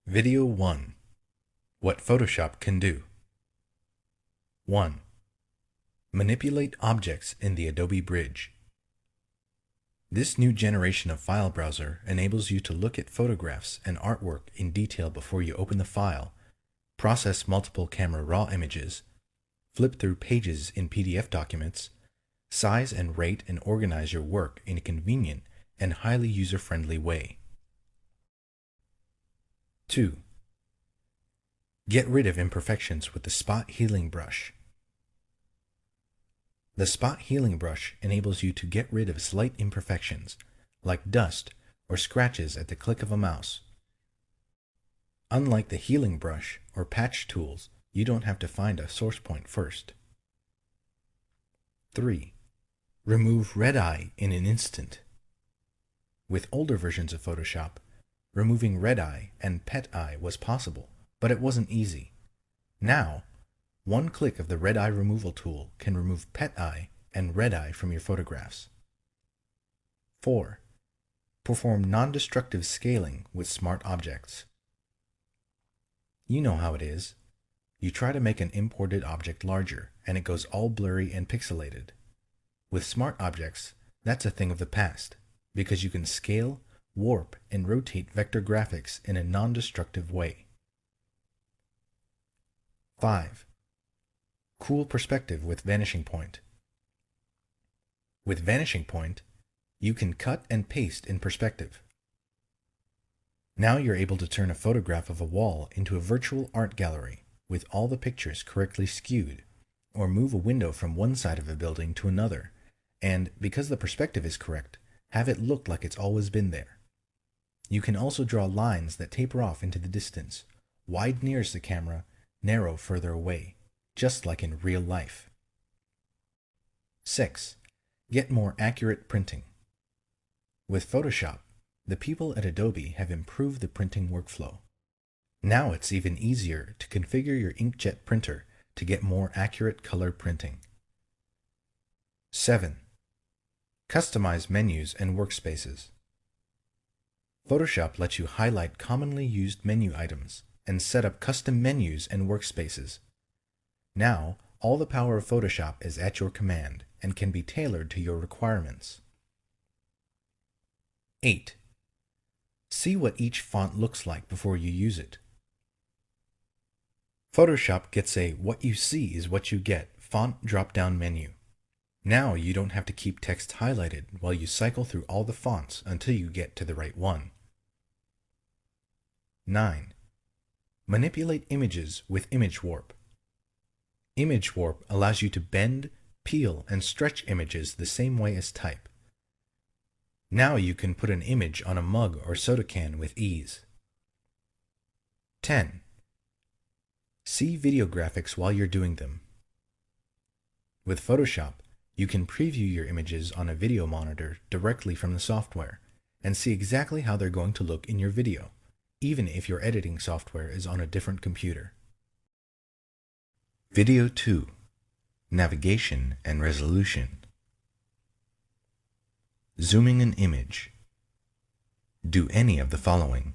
Video 1. What Photoshop can do. 1. Manipulate objects in the Adobe Bridge. This new generation of file browser enables you to look at photographs and artwork in detail before you open the file, process multiple camera raw images, flip through pages in PDF documents, size and rate and organize your work in a convenient and highly user-friendly way. 2. Get rid of imperfections with the Spot Healing Brush. The Spot Healing Brush enables you to get rid of slight imperfections, like dust or scratches at the click of a mouse. Unlike the Healing Brush or patch tools, you don't have to find a source point first. 3. Remove red eye in an instant. With older versions of Photoshop, removing red eye and pet eye was possible, but it wasn't easy. Now, one click of the red eye removal tool can remove pet eye and red eye from your photographs. 4. Perform non-destructive scaling with smart objects. You know how it is. You try to make an imported object larger, and it goes all blurry and pixelated. With smart objects, that's a thing of the past, because you can scale, warp, and rotate vector graphics in a non-destructive way. 5. Cool perspective with Vanishing Point. With Vanishing Point, you can cut and paste in perspective. Now you're able to turn a photograph of a wall into a virtual art gallery with all the pictures correctly skewed, or move a window from one side of a building to another, and, because the perspective is correct, have it look like it's always been there. You can also draw lines that taper off into the distance, wide nearest the camera, narrow further away, just like in real life. 6. Get more accurate printing. With Photoshop, the people at Adobe have improved the printing workflow. Now it's even easier to configure your inkjet printer to get more accurate color printing. 7. Customize menus and workspaces. Photoshop lets you highlight commonly used menu items and set up custom menus and workspaces. Now, all the power of Photoshop is at your command and can be tailored to your requirements. 8. See what each font looks like before you use it. Photoshop gets a "what you see is what you get" font drop-down menu. Now you don't have to keep text highlighted while you cycle through all the fonts until you get to the right one. 9. Manipulate images with Image Warp. Image Warp allows you to bend, peel, and stretch images the same way as type. Now you can put an image on a mug or soda can with ease. 10. See video graphics while you're doing them. With Photoshop, you can preview your images on a video monitor directly from the software and see exactly how they're going to look in your video, even if your editing software is on a different computer. Video 2. Navigation and Resolution. Zooming an image. Do any of the following.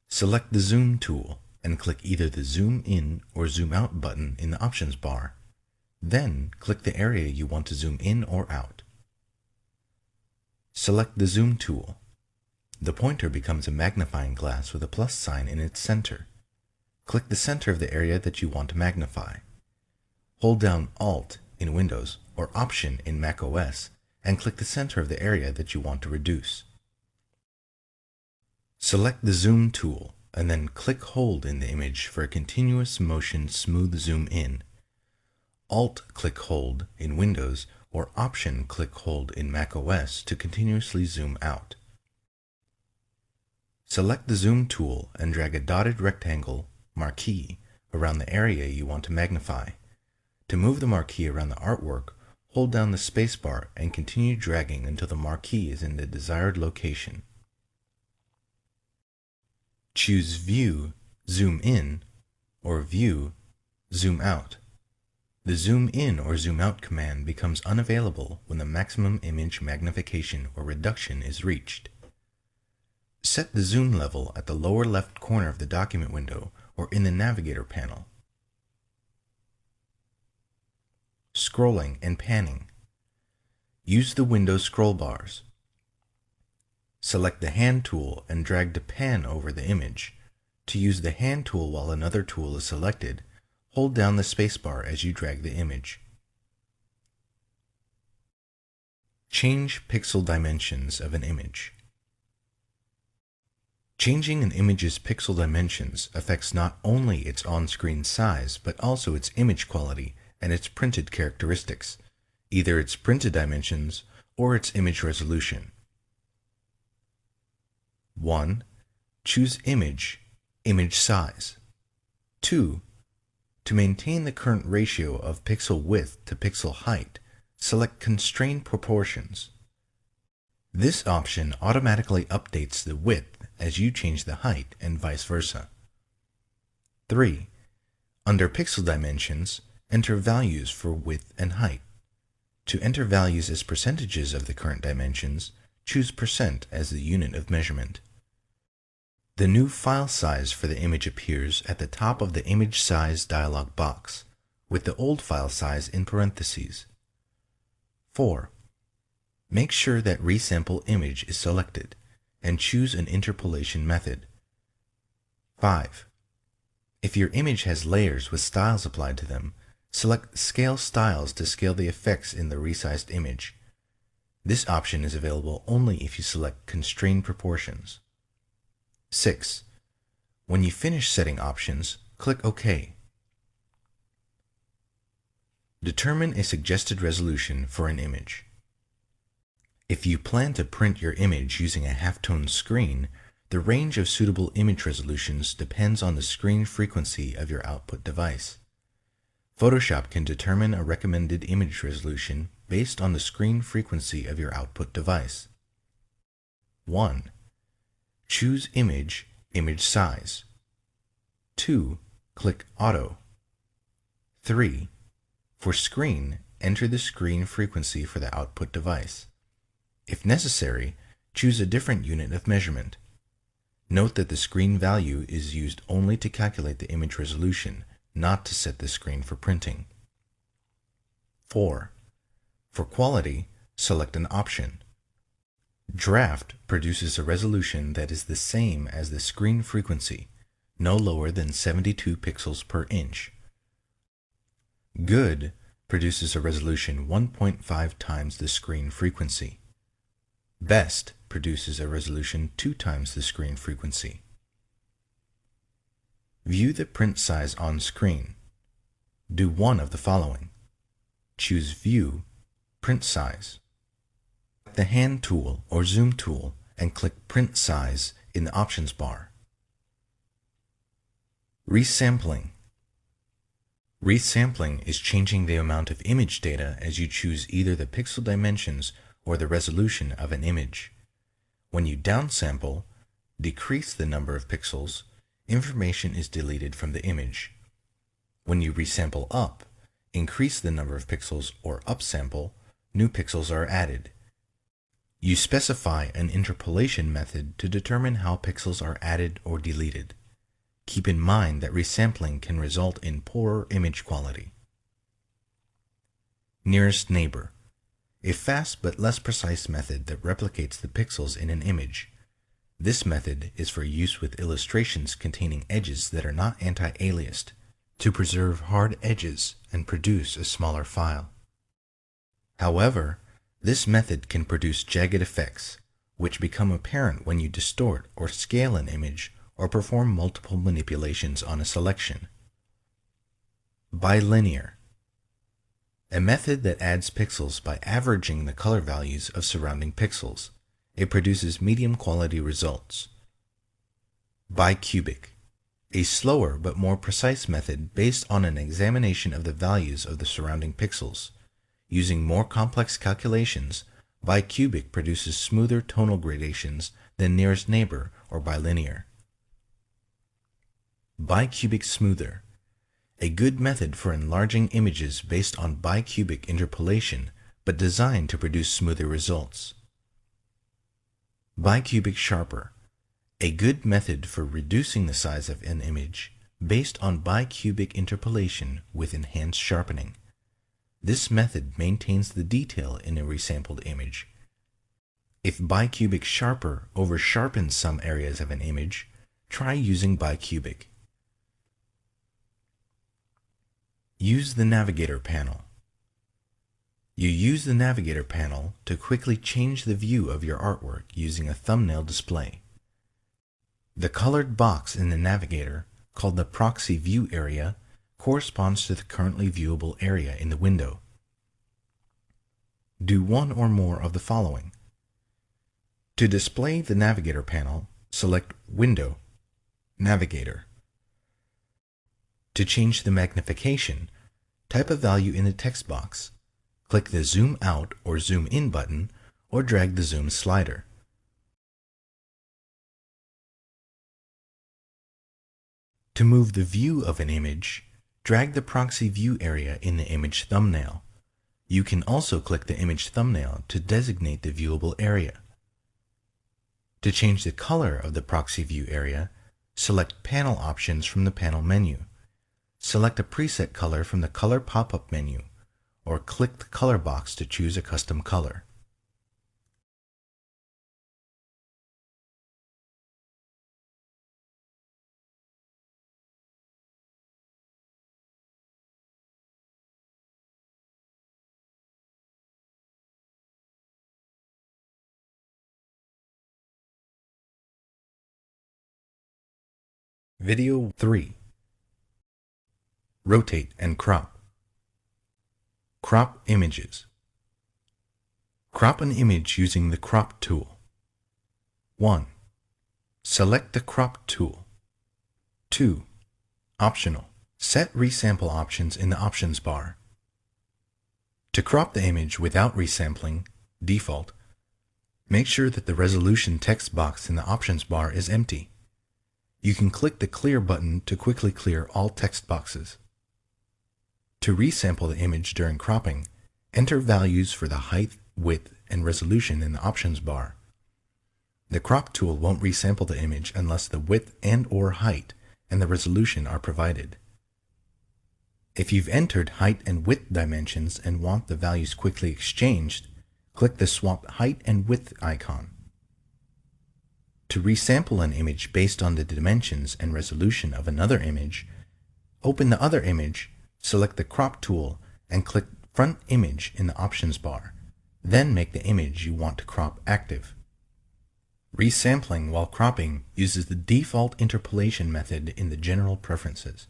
Select the Zoom tool and click either the Zoom In or Zoom Out button in the options bar. Then click the area you want to zoom in or out. Select the Zoom tool. The pointer becomes a magnifying glass with a plus sign in its center. Click the center of the area that you want to magnify. Hold down Alt in Windows or Option in macOS and click the center of the area that you want to reduce. Select the Zoom tool and then click-hold in the image for a continuous motion smooth zoom in. Alt-click-hold in Windows or Option-click-hold in macOS to continuously zoom out. Select the Zoom tool and drag a dotted rectangle marquee around the area you want to magnify. To move the marquee around the artwork, hold down the spacebar and continue dragging until the marquee is in the desired location. Choose View, Zoom In, or View, Zoom Out. The Zoom In or Zoom Out command becomes unavailable when the maximum image magnification or reduction is reached. Set the zoom level at the lower left corner of the document window or in the navigator panel. Scrolling and panning. Use the window scroll bars. Select the hand tool and drag to pan over the image. To use the hand tool while another tool is selected, hold down the spacebar as you drag the image. Change pixel dimensions of an image. Changing an image's pixel dimensions affects not only its on-screen size, but also its image quality and its printed characteristics, either its printed dimensions or its image resolution. 1. Choose Image size. 2. To maintain the current ratio of pixel width to pixel height, select Constrain Proportions. This option automatically updates the width as you change the height and vice versa. 3. Under Pixel Dimensions, enter values for width and height. To enter values as percentages of the current dimensions, choose % as the unit of measurement. The new file size for the image appears at the top of the Image Size dialog box, with the old file size in parentheses. 4. Make sure that Resample Image is selected, and choose an interpolation method. 5. If your image has layers with styles applied to them, select Scale Styles to scale the effects in the resized image. This option is available only if you select Constrain Proportions. 6. When you finish setting options, click OK. Determine a suggested resolution for an image. If you plan to print your image using a halftone screen, the range of suitable image resolutions depends on the screen frequency of your output device. Photoshop can determine a recommended image resolution based on the screen frequency of your output device. 1. Choose Image size. 2. Click Auto. 3. For screen, enter the screen frequency for the output device. If necessary, choose a different unit of measurement. Note that the screen value is used only to calculate the image resolution, not to set the screen for printing. 4. For quality, select an option. Draft produces a resolution that is the same as the screen frequency, no lower than 72 pixels per inch. Good produces a resolution 1.5 times the screen frequency. Best produces a resolution 2 times the screen frequency. View the print size on screen. Do one of the following. Choose View, Print Size. The hand tool or zoom tool and click Print Size in the options bar. Resampling. Resampling is changing the amount of image data as you choose either the pixel dimensions or the resolution of an image. When you downsample, decrease the number of pixels, information is deleted from the image. When you resample up, increase the number of pixels or upsample, new pixels are added. You specify an interpolation method to determine how pixels are added or deleted. Keep in mind that resampling can result in poorer image quality. Nearest neighbor. A fast but less precise method that replicates the pixels in an image. This method is for use with illustrations containing edges that are not anti-aliased, to preserve hard edges and produce a smaller file. However, this method can produce jagged effects, which become apparent when you distort or scale an image or perform multiple manipulations on a selection. Bilinear. A method that adds pixels by averaging the color values of surrounding pixels. It produces medium quality results. Bicubic. A slower but more precise method based on an examination of the values of the surrounding pixels. Using more complex calculations, bicubic produces smoother tonal gradations than nearest neighbor or bilinear. Bicubic smoother. A good method for enlarging images based on bicubic interpolation, but designed to produce smoother results. Bicubic sharper. A good method for reducing the size of an image based on bicubic interpolation with enhanced sharpening. This method maintains the detail in a resampled image. If bicubic sharper oversharpens some areas of an image, try using bicubic. Use the Navigator panel. You use the Navigator panel to quickly change the view of your artwork using a thumbnail display. The colored box in the Navigator, called the proxy view area, corresponds to the currently viewable area in the window. Do one or more of the following. To display the Navigator panel, select Window, Navigator. To change the magnification, type a value in the text box. Click the Zoom Out or Zoom In button, or drag the zoom slider. To move the view of an image, drag the proxy view area in the image thumbnail. You can also click the image thumbnail to designate the viewable area. To change the color of the proxy view area, select Panel Options from the panel menu. Select a preset color from the Color pop-up menu, or click the color box to choose a custom color. Video 3. Rotate and crop. Crop images. Crop an image using the Crop tool. 1. Select the Crop tool. 2. Optional. Set resample options in the options bar. To crop the image without resampling, default, make sure that the resolution text box in the options bar is empty. You can click the Clear button to quickly clear all text boxes. To resample the image during cropping, enter values for the height, width, and resolution in the options bar. The Crop tool won't resample the image unless the width and/or height and the resolution are provided. If you've entered height and width dimensions and want the values quickly exchanged, click the Swap Height and Width icon. To resample an image based on the dimensions and resolution of another image, open the other image, select the Crop tool, and click Front Image in the options bar. Then make the image you want to crop active. Resampling while cropping uses the default interpolation method in the General Preferences.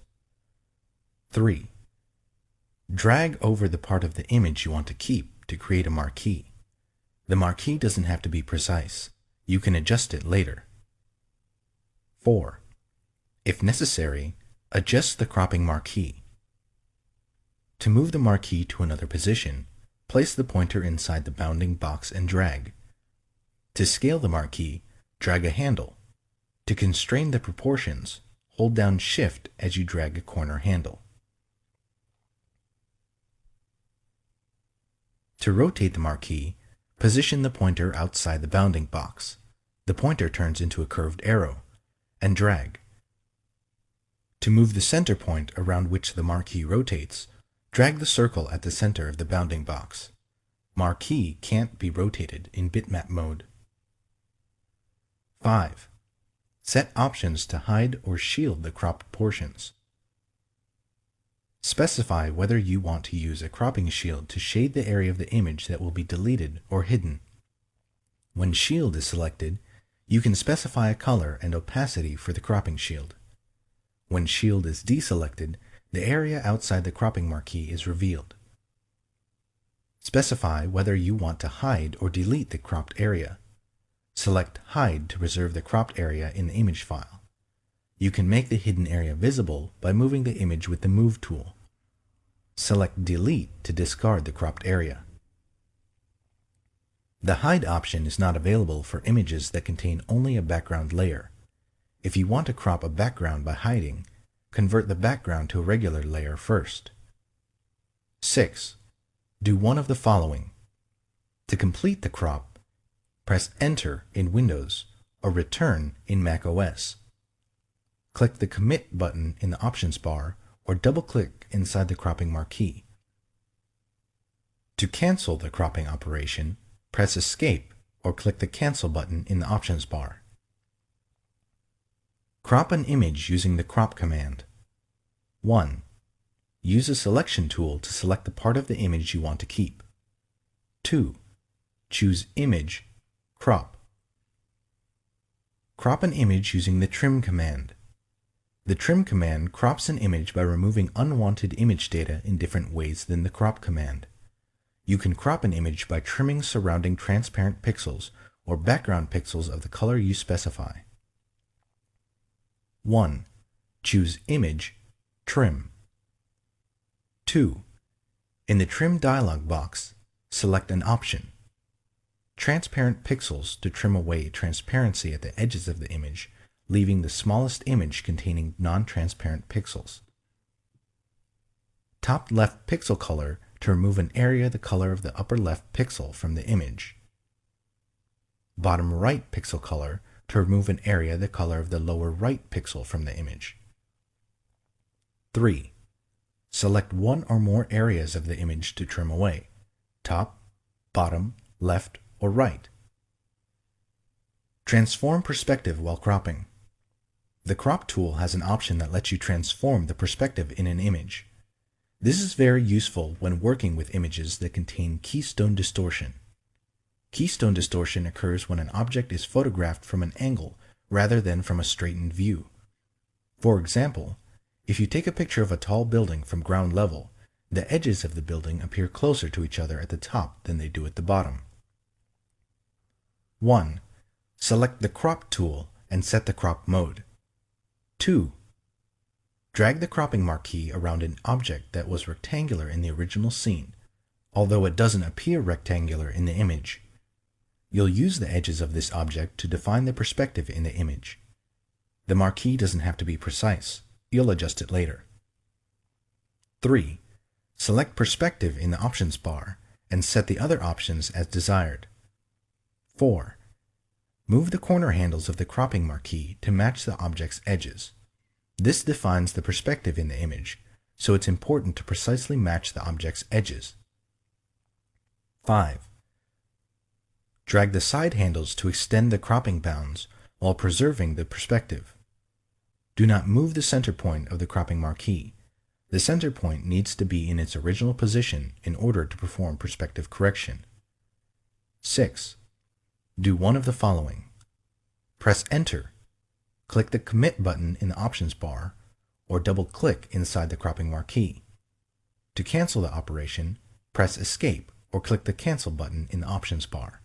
3. Drag over the part of the image you want to keep to create a marquee. The marquee doesn't have to be precise. You can adjust it later. 4. If necessary, adjust the cropping marquee. To move the marquee to another position, place the pointer inside the bounding box and drag. To scale the marquee, drag a handle. To constrain the proportions, hold down Shift as you drag a corner handle. To rotate the marquee, position the pointer outside the bounding box. The pointer turns into a curved arrow, and drag. To move the center point around which the marquee rotates, drag the circle at the center of the bounding box. Marquee can't be rotated in bitmap mode. 5. Set options to hide or shield the cropped portions. Specify whether you want to use a cropping shield to shade the area of the image that will be deleted or hidden. When Shield is selected, you can specify a color and opacity for the cropping shield. When Shield is deselected, the area outside the cropping marquee is revealed. Specify whether you want to hide or delete the cropped area. Select Hide to preserve the cropped area in the image file. You can make the hidden area visible by moving the image with the Move tool. Select Delete to discard the cropped area. The Hide option is not available for images that contain only a background layer. If you want to crop a background by hiding, convert the background to a regular layer first. 6. Do one of the following. To complete the crop, press Enter in Windows or Return in macOS. Click the Commit button in the options bar or double-click inside the cropping marquee. To cancel the cropping operation, press Escape or click the Cancel button in the options bar. Crop an image using the Crop command. 1. Use a selection tool to select the part of the image you want to keep. 2. Choose Image, Crop. Crop an image using the Trim command. The Trim command crops an image by removing unwanted image data in different ways than the Crop command. You can crop an image by trimming surrounding transparent pixels or background pixels of the color you specify. 1. Choose Image, Trim. 2. In the Trim dialog box, select an option. Transparent pixels to trim away transparency at the edges of the image, leaving the smallest image containing non-transparent pixels. Top left pixel color to remove an area the color of the upper left pixel from the image. Bottom right pixel color to remove an area the color of the lower right pixel from the image. 3. Select one or more areas of the image to trim away: top, bottom, left, or right. Transform perspective while cropping. The Crop tool has an option that lets you transform the perspective in an image. This is very useful when working with images that contain keystone distortion. Keystone distortion occurs when an object is photographed from an angle rather than from a straightened view. For example, if you take a picture of a tall building from ground level, the edges of the building appear closer to each other at the top than they do at the bottom. 1. Select the Crop tool and set the crop mode. 2. Drag the cropping marquee around an object that was rectangular in the original scene, although it doesn't appear rectangular in the image. You'll use the edges of this object to define the perspective in the image. The marquee doesn't have to be precise. You'll adjust it later. 3. Select Perspective in the options bar and set the other options as desired. 4. Move the corner handles of the cropping marquee to match the object's edges. This defines the perspective in the image, so it's important to precisely match the object's edges. 5. Drag the side handles to extend the cropping bounds while preserving the perspective. Do not move the center point of the cropping marquee. The center point needs to be in its original position in order to perform perspective correction. 6. Do one of the following. Press Enter. Click the Commit button in the options bar, or double-click inside the cropping marquee. To cancel the operation, press Escape or click the Cancel button in the options bar.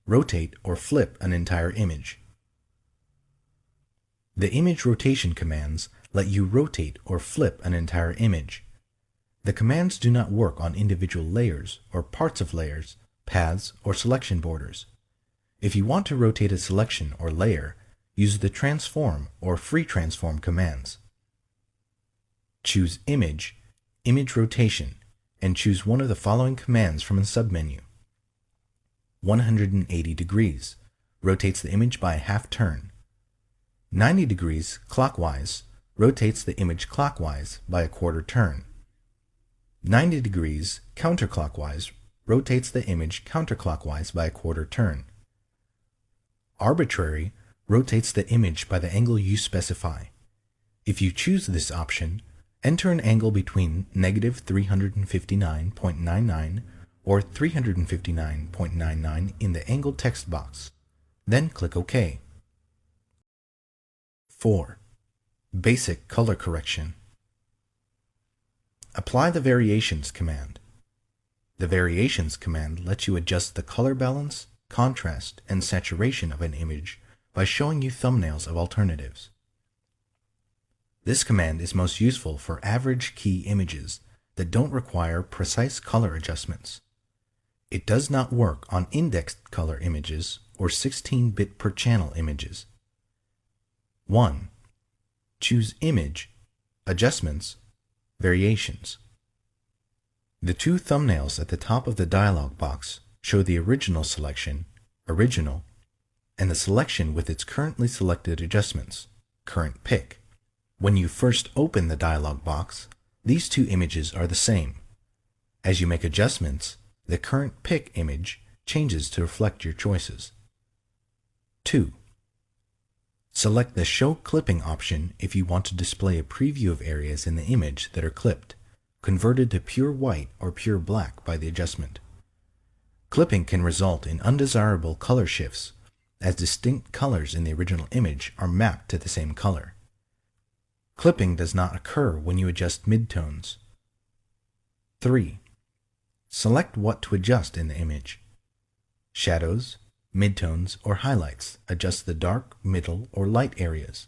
Rotate or flip an entire image. The image rotation commands let you rotate or flip an entire image. The commands do not work on individual layers or parts of layers, paths, or selection borders. If you want to rotate a selection or layer, use the Transform or Free Transform commands. Choose Image, Image Rotation, and choose one of the following commands from a submenu. 180 degrees rotates the image by a half turn. 90 degrees clockwise rotates the image clockwise by a quarter turn. 90 degrees counterclockwise rotates the image counterclockwise by a quarter turn. Arbitrary rotates the image by the angle you specify. If you choose this option, enter an angle between -359.99 or 359.99 in the angle text box. Then click OK. 4. Basic color correction. Apply the Variations command. The Variations command lets you adjust the color balance, contrast, and saturation of an image by showing you thumbnails of alternatives. This command is most useful for average key images that don't require precise color adjustments. It does not work on indexed color images or 16-bit per channel images. 1. Choose Image, Adjustments, Variations. The two thumbnails at the top of the dialog box show the original selection, Original, and the selection with its currently selected adjustments, current pick. When you first open the dialog box, these two images are the same. As you make adjustments, the current pick image changes to reflect your choices. 2. Select the Show Clipping option if you want to display a preview of areas in the image that are clipped, converted to pure white or pure black by the adjustment. Clipping can result in undesirable color shifts, as distinct colors in the original image are mapped to the same color. Clipping does not occur when you adjust midtones. 3. Select what to adjust in the image. Shadows, midtones, or highlights adjust the dark, middle, or light areas.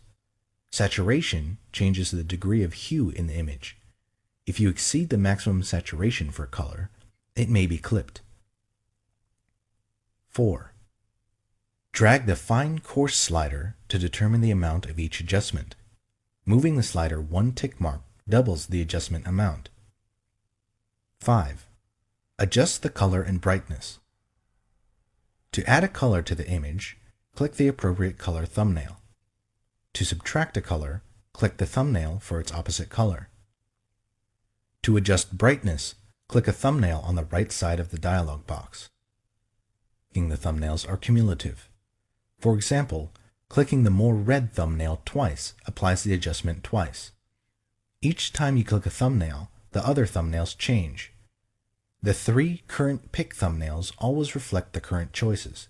Saturation changes the degree of hue in the image. If you exceed the maximum saturation for a color, it may be clipped. 4. Drag the Fine Coarse slider to determine the amount of each adjustment. Moving the slider one tick mark doubles the adjustment amount. 5. Adjust the color and brightness. To add a color to the image, click the appropriate color thumbnail. To subtract a color, click the thumbnail for its opposite color. To adjust brightness, click a thumbnail on the right side of the dialog box. The thumbnails are cumulative. For example, clicking the More Red thumbnail twice applies the adjustment twice. Each time you click a thumbnail, the other thumbnails change. The 3 current pick thumbnails always reflect the current choices.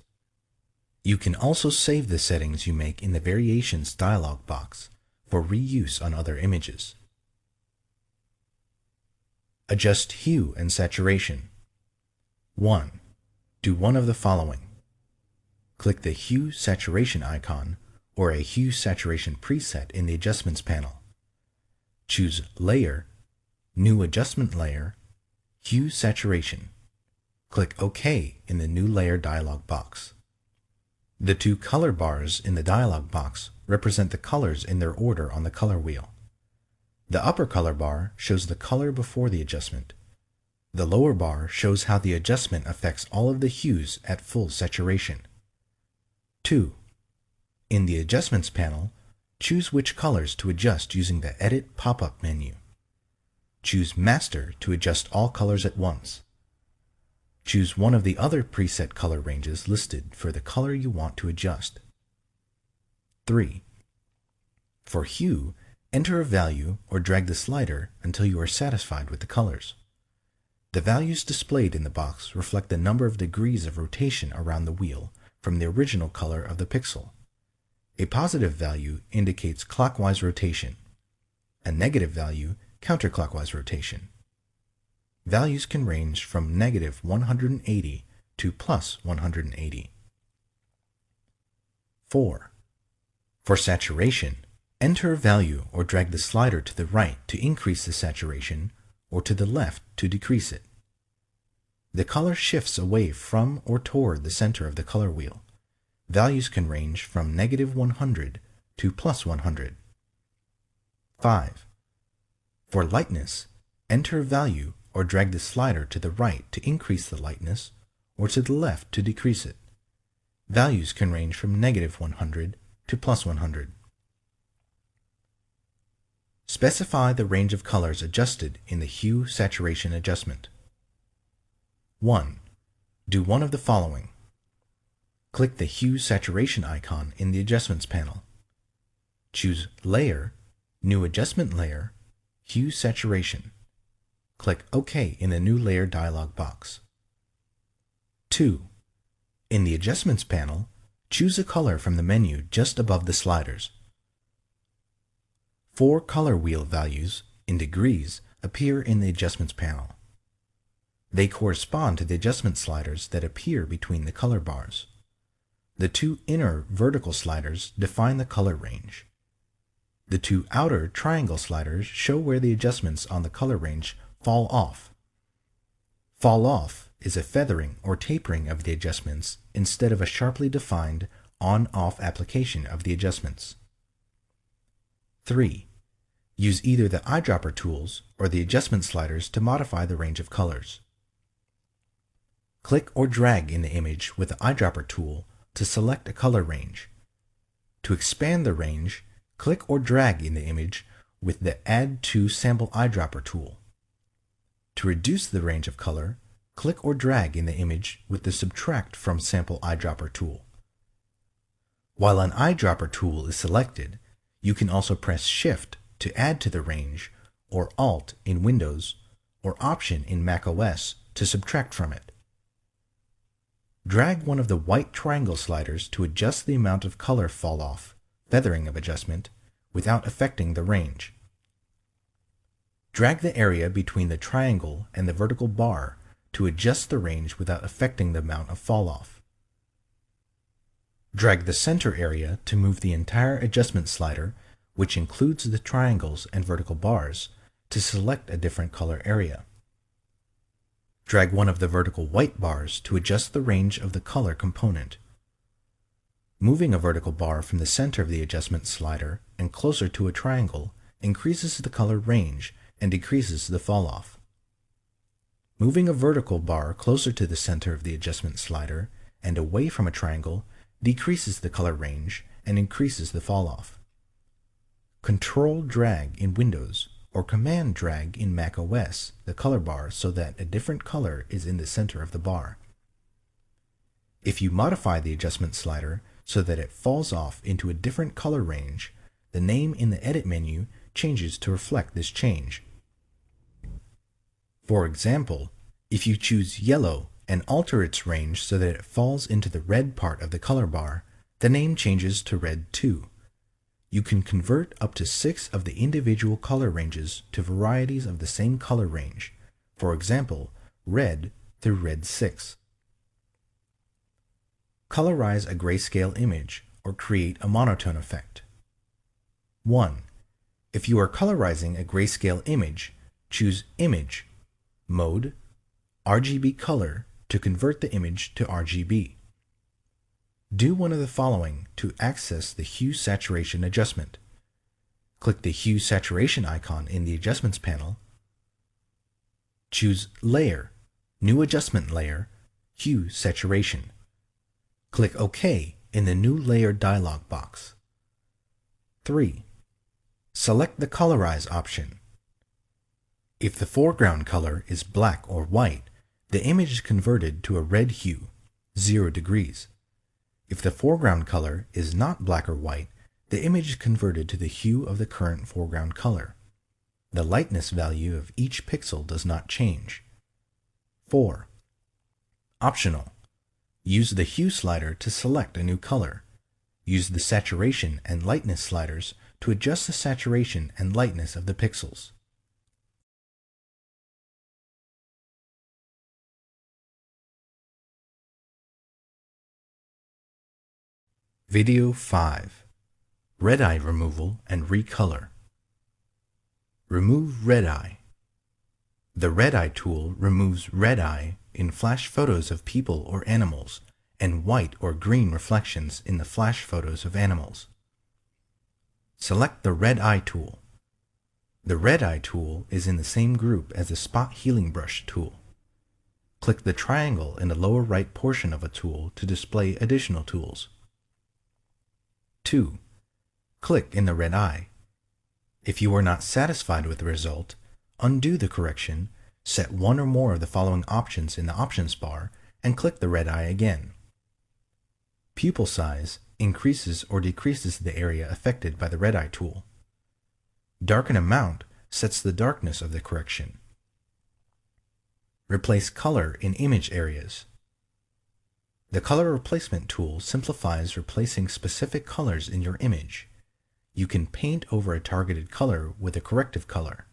You can also save the settings you make in the Variations dialog box for reuse on other images. Adjust hue and saturation. 1. Do one of the following. Click the Hue Saturation icon or a Hue Saturation preset in the Adjustments panel. Choose Layer, New Adjustment Layer, Hue Saturation. Click OK in the New Layer dialog box. The 2 color bars in the dialog box represent the colors in their order on the color wheel. The upper color bar shows the color before the adjustment. The lower bar shows how the adjustment affects all of the hues at full saturation. 2. In the Adjustments panel, choose which colors to adjust using the Edit pop-up menu. Choose Master to adjust all colors at once. Choose one of the other preset color ranges listed for the color you want to adjust. 3. For hue, enter a value or drag the slider until you are satisfied with the colors. The values displayed in the box reflect the number of degrees of rotation around the wheel from the original color of the pixel. A positive value indicates clockwise rotation. A negative value, counterclockwise rotation. Values can range from negative 180 to plus 180. 4. For saturation, enter a value or drag the slider to the right to increase the saturation or to the left to decrease it. The color shifts away from or toward the center of the color wheel. Values can range from negative 100 to plus 100. 5. For lightness, enter a value or drag the slider to the right to increase the lightness or to the left to decrease it. Values can range from negative 100 to plus 100. Specify the range of colors adjusted in the Hue Saturation adjustment. 1. Do one of the following. Click the Hue Saturation icon in the Adjustments panel. Choose Layer, New Adjustment Layer, Hue Saturation. Click OK in the New Layer dialog box. 2. In the Adjustments panel, choose a color from the menu just above the sliders. 4 color wheel values, in degrees, appear in the Adjustments panel. They correspond to the adjustment sliders that appear between the color bars. The 2 inner vertical sliders define the color range. The 2 outer triangle sliders show where the adjustments on the color range fall off. Fall off is a feathering or tapering of the adjustments instead of a sharply defined on-off application of the adjustments. 3. Use either the eyedropper tools or the adjustment sliders to modify the range of colors. Click or drag in the image with the eyedropper tool to select a color range. To expand the range, click or drag in the image with the Add to Sample Eyedropper tool. To reduce the range of color, click or drag in the image with the Subtract from Sample Eyedropper tool. While an eyedropper tool is selected, you can also press Shift to add to the range, or Alt in Windows, or Option in macOS to subtract from it. Drag one of the white triangle sliders to adjust the amount of color fall off, feathering of adjustment, without affecting the range. Drag the area between the triangle and the vertical bar to adjust the range without affecting the amount of fall off. Drag the center area to move the entire adjustment slider, which includes the triangles and vertical bars, to select a different color area. Drag one of the vertical white bars to adjust the range of the color component. Moving a vertical bar from the center of the adjustment slider and closer to a triangle increases the color range and decreases the fall-off. Moving a vertical bar closer to the center of the adjustment slider and away from a triangle decreases the color range and increases the fall-off. Control drag in Windows or Command drag in macOS the color bar so that a different color is in the center of the bar. If you modify the adjustment slider so that it falls off into a different color range, the name in the Edit menu changes to reflect this change. For example, if you choose yellow and alter its range so that it falls into the red part of the color bar, the name changes to Red 2. You can convert up to 6 of the individual color ranges to varieties of the same color range, for example, red through Red 6. Colorize a grayscale image or create a monotone effect. 1. If you are colorizing a grayscale image, choose Image, Mode, RGB Color to convert the image to RGB. Do one of the following to access the Hue Saturation adjustment. Click the Hue Saturation icon in the Adjustments panel. Choose Layer, New Adjustment Layer, Hue Saturation. Click OK in the New Layer dialog box. 3. Select the Colorize option. If the foreground color is black or white, the image is converted to a red hue, 0 degrees. If the foreground color is not black or white, the image is converted to the hue of the current foreground color. The lightness value of each pixel does not change. 4. Optional. Use the Hue slider to select a new color. Use the Saturation and Lightness sliders to adjust the saturation and lightness of the pixels. Video 5. Red eye removal and recolor. Remove red eye. The red eye tool removes red eye in flash photos of people or animals and white or green reflections in the flash photos of animals. Select the red eye tool. The red eye tool is in the same group as the Spot Healing Brush tool. Click the triangle in the lower right portion of a tool to display additional tools. 2. Click in the red eye. If you are not satisfied with the result, undo the correction, set one or more of the following options in the options bar, and click the red eye again. Pupil size increases or decreases the area affected by the red eye tool. Darken amount sets the darkness of the correction. Replace color in image areas. The Color Replacement tool simplifies replacing specific colors in your image. You can paint over a targeted color with a corrective color.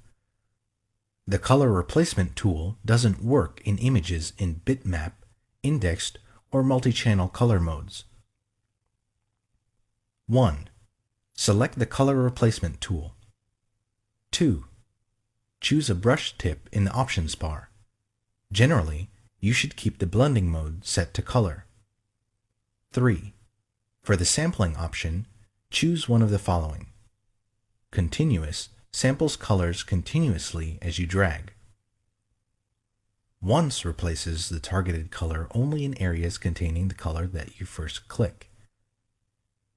The Color Replacement tool doesn't work in images in bitmap, indexed, or multi-channel color modes. 1. Select the Color Replacement tool. 2. Choose a brush tip in the options bar. Generally, you should keep the blending mode set to color. 3. For the sampling option, choose one of the following. Continuous samples colors continuously as you drag. Once replaces the targeted color only in areas containing the color that you first click.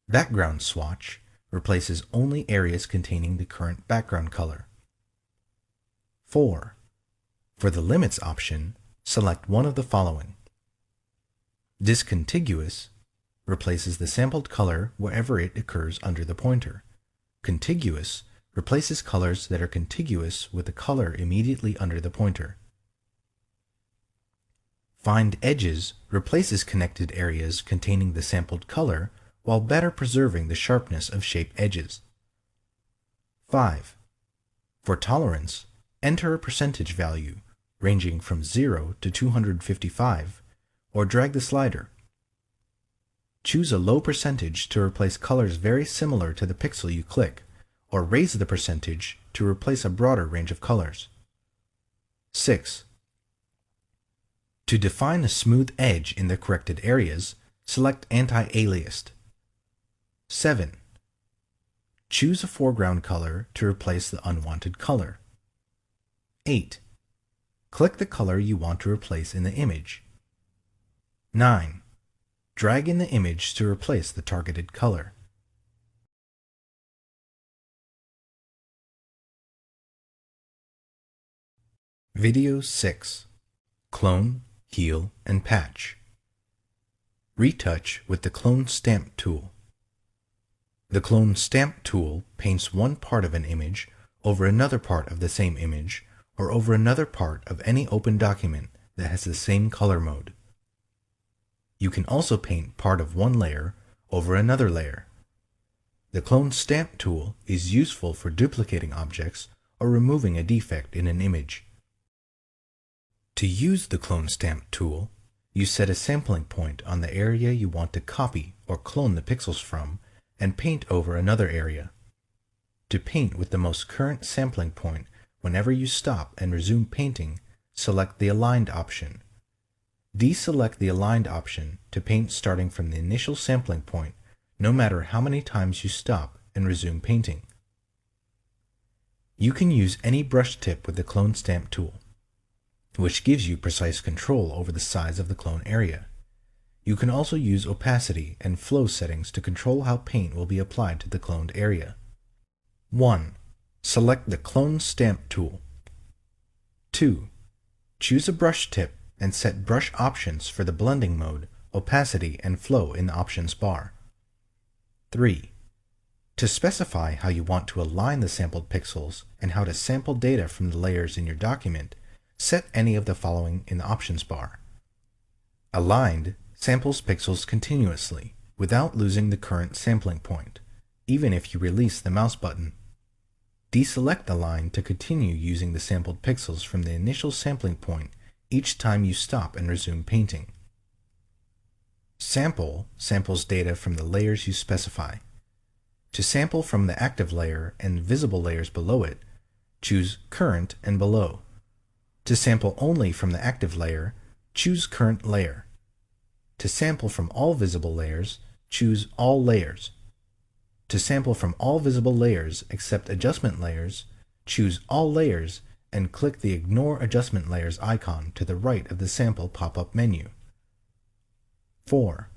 Background swatch replaces only areas containing the current background color. 4. For the limits option, select one of the following. Discontiguous replaces the sampled color wherever it occurs under the pointer. Contiguous replaces colors that are contiguous with the color immediately under the pointer. Find edges replaces connected areas containing the sampled color while better preserving the sharpness of shape edges. 5. For tolerance, enter a percentage value ranging from 0 to 255 or drag the slider. Choose a low percentage to replace colors very similar to the pixel you click, or raise the percentage to replace a broader range of colors. 6. To define a smooth edge in the corrected areas, select Anti-Aliased. 7. Choose a foreground color to replace the unwanted color. 8. Click the color you want to replace in the image. 9. Drag in the image to replace the targeted color. Video 6. Clone, Heal, and Patch. Retouch with the Clone Stamp tool. The Clone Stamp tool paints one part of an image over another part of the same image or over another part of any open document that has the same color mode. You can also paint part of one layer over another layer. The Clone Stamp tool is useful for duplicating objects or removing a defect in an image. To use the Clone Stamp tool, you set a sampling point on the area you want to copy or clone the pixels from and paint over another area. To paint with the most current sampling point, whenever you stop and resume painting, select the Aligned option. Deselect the Aligned option to paint starting from the initial sampling point, no matter how many times you stop and resume painting. You can use any brush tip with the Clone Stamp tool, which gives you precise control over the size of the clone area. You can also use opacity and flow settings to control how paint will be applied to the cloned area. 1. Select the Clone Stamp tool. 2. Choose a brush tip and set brush options for the blending mode, opacity, and flow in the options bar. 3. To specify how you want to align the sampled pixels and how to sample data from the layers in your document, set any of the following in the options bar. Aligned samples pixels continuously without losing the current sampling point, even if you release the mouse button. Deselect Aligned to continue using the sampled pixels from the initial sampling point each time you stop and resume painting. Sample samples data from the layers you specify. To sample from the active layer and visible layers below it, choose Current and Below. To sample only from the active layer, choose Current Layer. To sample from all visible layers, choose All Layers. To sample from all visible layers except adjustment layers, choose All Layers and click the Ignore Adjustment Layers icon to the right of the Sample pop-up menu. 4.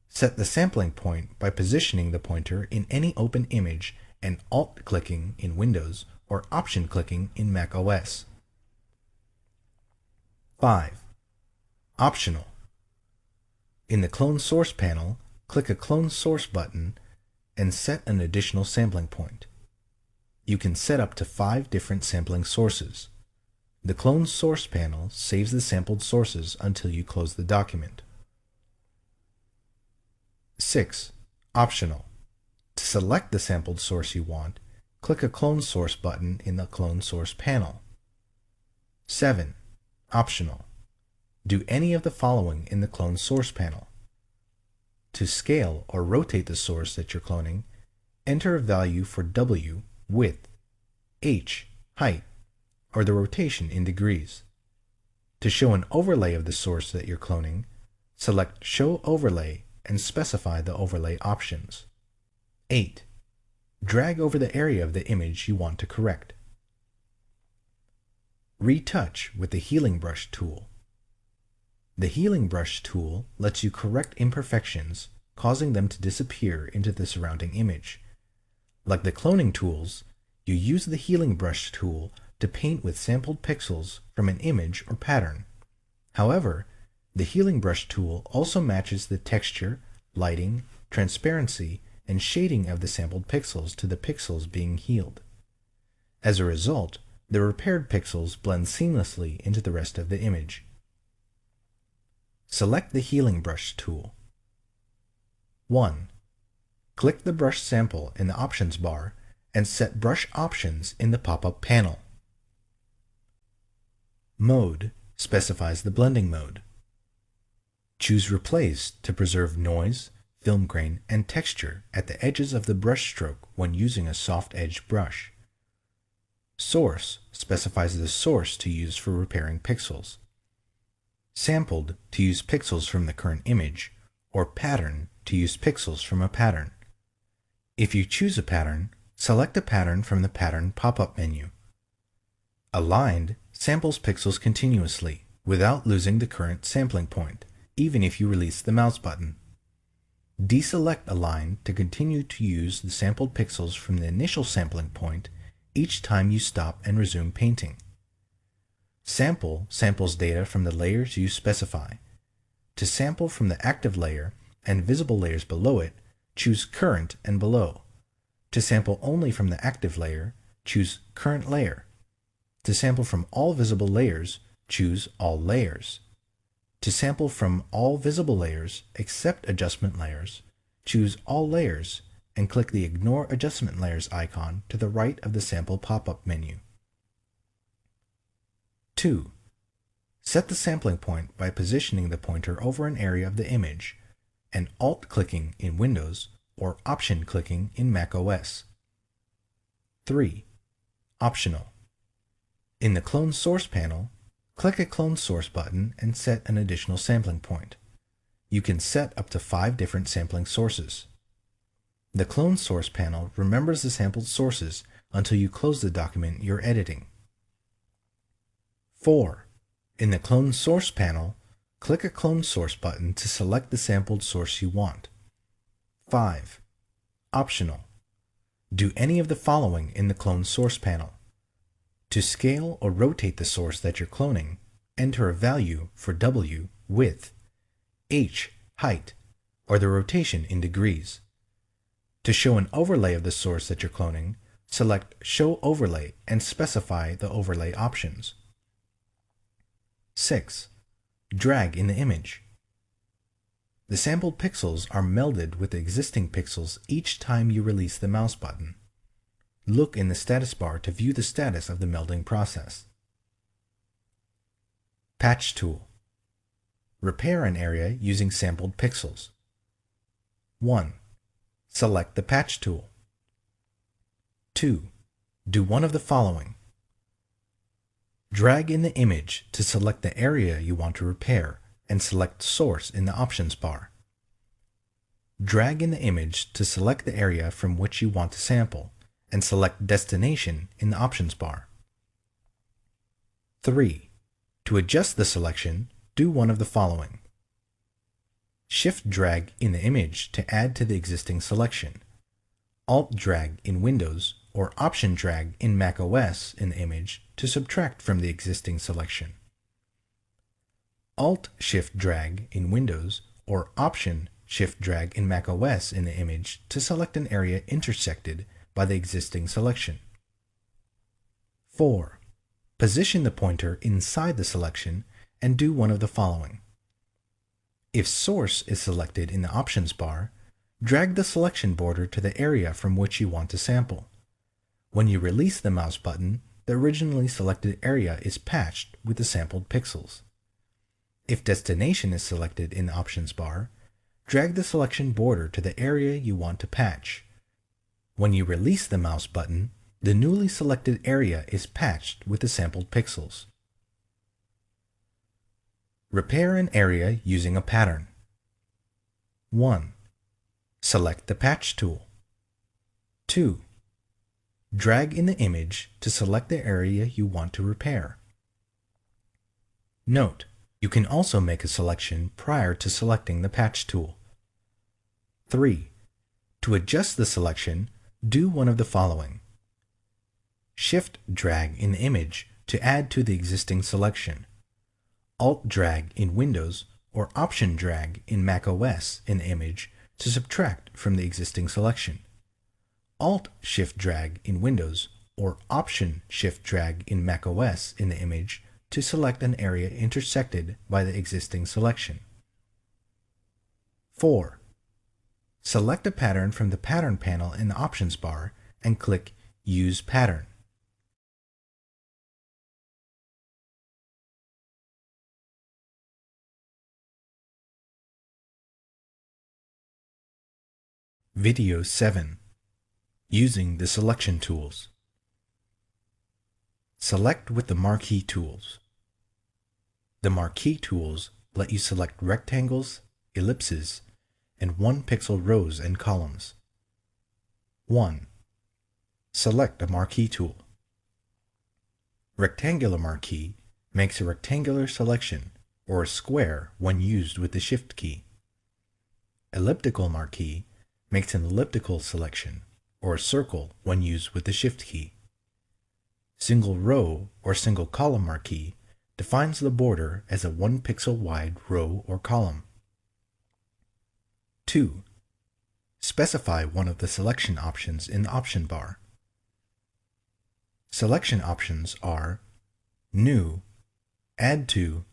Set the sampling point by positioning the pointer in any open image and Alt-clicking in Windows or Option-clicking in Mac OS. 5. Optional. In the Clone Source panel, click a Clone Source button and set an additional sampling point. You can set up to 5 different sampling sources. The Clone Source panel saves the sampled sources until you close the document. 6. Optional. To select the sampled source you want, click a Clone Source button in the Clone Source panel. 7. Optional. Do any of the following in the Clone Source panel. To scale or rotate the source that you're cloning, enter a value for W, width, H, height, or the rotation in degrees. To show an overlay of the source that you're cloning, select Show Overlay and specify the overlay options. 8. Drag over the area of the image you want to correct. Retouch with the Healing Brush tool. The Healing Brush tool lets you correct imperfections, causing them to disappear into the surrounding image. Like the cloning tools, you use the Healing Brush tool to paint with sampled pixels from an image or pattern. However, the Healing Brush tool also matches the texture, lighting, transparency, and shading of the sampled pixels to the pixels being healed. As a result, the repaired pixels blend seamlessly into the rest of the image. Select the Healing Brush tool. 1. Click the brush sample in the options bar and set brush options in the pop-up panel. Mode specifies the blending mode. Choose Replace to preserve noise, film grain, and texture at the edges of the brush stroke when using a soft-edged brush. Source specifies the source to use for repairing pixels. Sampled to use pixels from the current image, or Pattern to use pixels from a pattern. If you choose a pattern, select a pattern from the Pattern pop-up menu. Aligned samples pixels continuously without losing the current sampling point, even if you release the mouse button. Deselect Align to continue to use the sampled pixels from the initial sampling point each time you stop and resume painting. Sample samples data from the layers you specify. To sample from the active layer and visible layers below it, choose Current and Below. To sample only from the active layer, choose Current Layer. To sample from all visible layers, choose All Layers. To sample from all visible layers except adjustment layers, choose All Layers and click the Ignore Adjustment Layers icon to the right of the sample pop-up menu. 2. Set the sampling point by positioning the pointer over an area of the image and Alt-clicking in Windows or Option-clicking in macOS. 3. Optional. In the Clone Source panel, click a Clone Source button and set an additional sampling point. You can set up to 5 different sampling sources. The Clone Source panel remembers the sampled sources until you close the document you're editing. 4. In the Clone Source panel, click a Clone Source button to select the sampled source you want. 5. Optional. Do any of the following in the Clone Source panel. To scale or rotate the source that you're cloning, enter a value for W, width, H, height, or the rotation in degrees. To show an overlay of the source that you're cloning, select Show Overlay and specify the overlay options. 6. Drag in the image. The sampled pixels are melded with the existing pixels each time you release the mouse button. Look in the status bar to view the status of the melding process. Patch tool. Repair an area using sampled pixels. 1. Select the Patch tool. 2. Do one of the following. Drag in the image to select the area you want to repair and select Source in the options bar. Drag in the image to select the area from which you want to sample and select Destination in the options bar. 3. To adjust the selection, do one of the following. Shift drag in the image to add to the existing selection. Alt drag in Windows or Option drag in macOS in the image to subtract from the existing selection. Alt shift drag in Windows or Option shift drag in macOS in the image to select an area intersected by the existing selection. 4. Position the pointer inside the selection and do one of the following. If Source is selected in the options bar, drag the selection border to the area from which you want to sample. When you release the mouse button, the originally selected area is patched with the sampled pixels. If Destination is selected in the options bar, drag the selection border to the area you want to patch. When you release the mouse button, the newly selected area is patched with the sampled pixels. Repair an area using a pattern. 1. Select the Patch tool. 2. Drag in the image to select the area you want to repair. Note: You can also make a selection prior to selecting the patch tool. 3. To adjust the selection, do one of the following. Shift drag in the image to add to the existing selection. Alt drag in Windows or Option drag in macOS in the image to subtract from the existing selection. Alt Shift drag in Windows or Option Shift drag in macOS in the image to select an area intersected by the existing selection. 4. Select a pattern from the Pattern panel in the Options bar and click Use Pattern. Video 7. Using the selection tools. Select with the marquee tools. The marquee tools let you select rectangles, ellipses, and 1-pixel rows and columns. 1. Select a marquee tool. Rectangular marquee makes a rectangular selection or a square when used with the Shift key. Elliptical marquee makes an elliptical selection or a circle when used with the Shift key. Single row or single column marquee defines the border as a 1-pixel wide row or column. 2. Specify one of the selection options in the option bar. Selection options are New, Add to,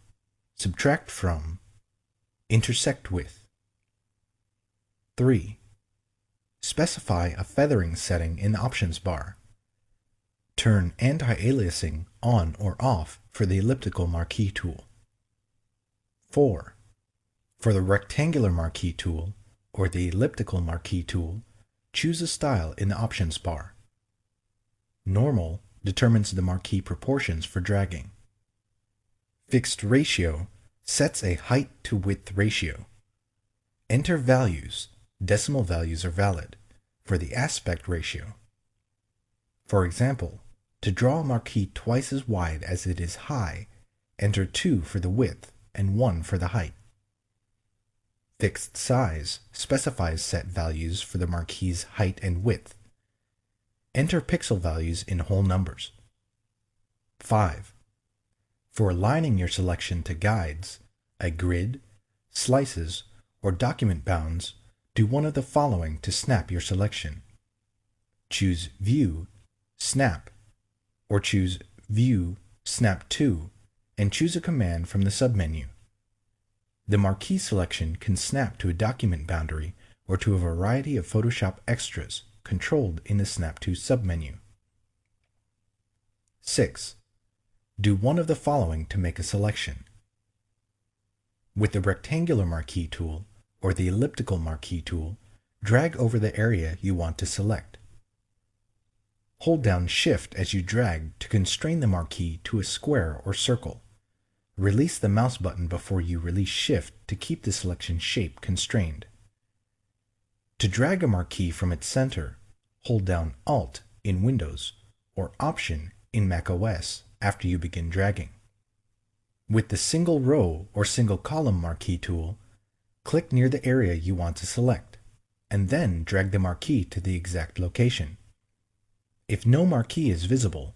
Subtract from, Intersect with. 3. Specify a feathering setting in the options bar. Turn anti-aliasing on or off for the elliptical marquee tool. 4. For the rectangular marquee tool or the elliptical marquee tool, choose a style in the options bar. Normal determines the marquee proportions for dragging. Fixed ratio sets a height to width ratio. Enter values, decimal values are valid, for the aspect ratio. For example, to draw a marquee twice as wide as it is high, enter 2 for the width and 1 for the height. Fixed size specifies set values for the marquee's height and width. Enter pixel values in whole numbers. 5. For aligning your selection to guides, a grid, slices, or document bounds, do one of the following to snap your selection. Choose View, Snap, or choose View, Snap to, and choose a command from the submenu. The marquee selection can snap to a document boundary or to a variety of Photoshop extras controlled in the Snap to submenu. 6. Do one of the following to make a selection. With the rectangular marquee tool or the elliptical marquee tool, drag over the area you want to select. Hold down Shift as you drag to constrain the marquee to a square or circle. Release the mouse button before you release Shift to keep the selection shape constrained. To drag a marquee from its center, hold down Alt in Windows or Option in macOS after you begin dragging. With the single row or single column marquee tool, click near the area you want to select, and then drag the marquee to the exact location. If no marquee is visible,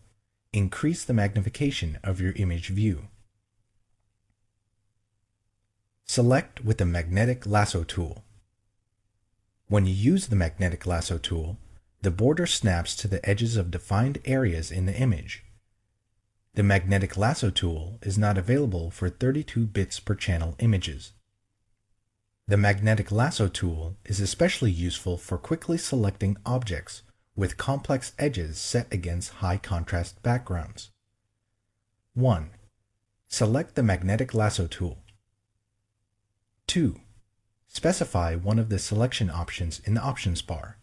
increase the magnification of your image view. Select with the Magnetic Lasso tool. When you use the Magnetic Lasso tool, the border snaps to the edges of defined areas in the image. The Magnetic Lasso tool is not available for 32 bits per channel images. The Magnetic Lasso tool is especially useful for quickly selecting objects with complex edges set against high contrast backgrounds. 1. Select the Magnetic Lasso tool. 2. Specify one of the selection options in the options bar.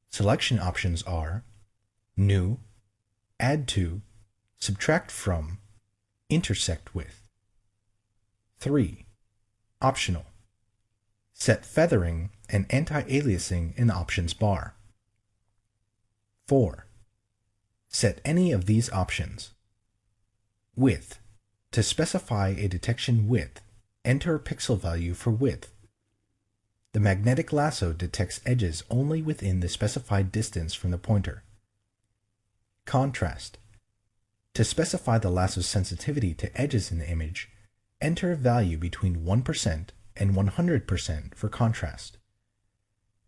Selection options are New, Add to, Subtract from, Intersect with. 3. Optional. Set feathering and anti-aliasing in the options bar. 4. Set any of these options. Width, To specify a detection width, enter a pixel value for width. The magnetic lasso detects edges only within the specified distance from the pointer. Contrast. To specify the lasso's sensitivity to edges in the image, enter a value between 1% and 100% for contrast.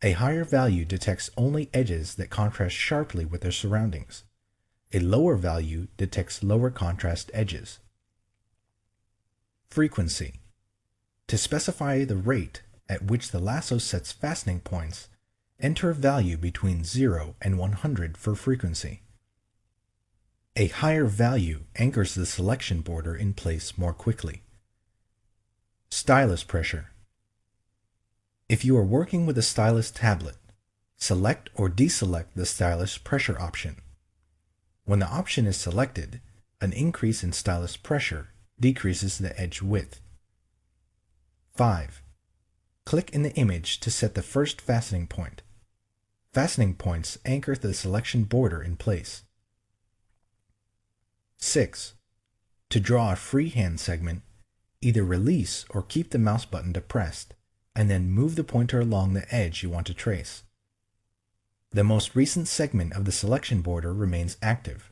A higher value detects only edges that contrast sharply with their surroundings. A lower value detects lower contrast edges. Frequency. To specify the rate at which the lasso sets fastening points, enter a value between 0 and 100 for frequency. A higher value anchors the selection border in place more quickly. Stylus pressure. If you are working with a stylus tablet, select or deselect the stylus pressure option. When the option is selected, an increase in stylus pressure decreases the edge width. 5. Click in the image to set the first fastening point. Fastening points anchor the selection border in place. 6. To draw a freehand segment, either release or keep the mouse button depressed, and then move the pointer along the edge you want to trace. The most recent segment of the selection border remains active.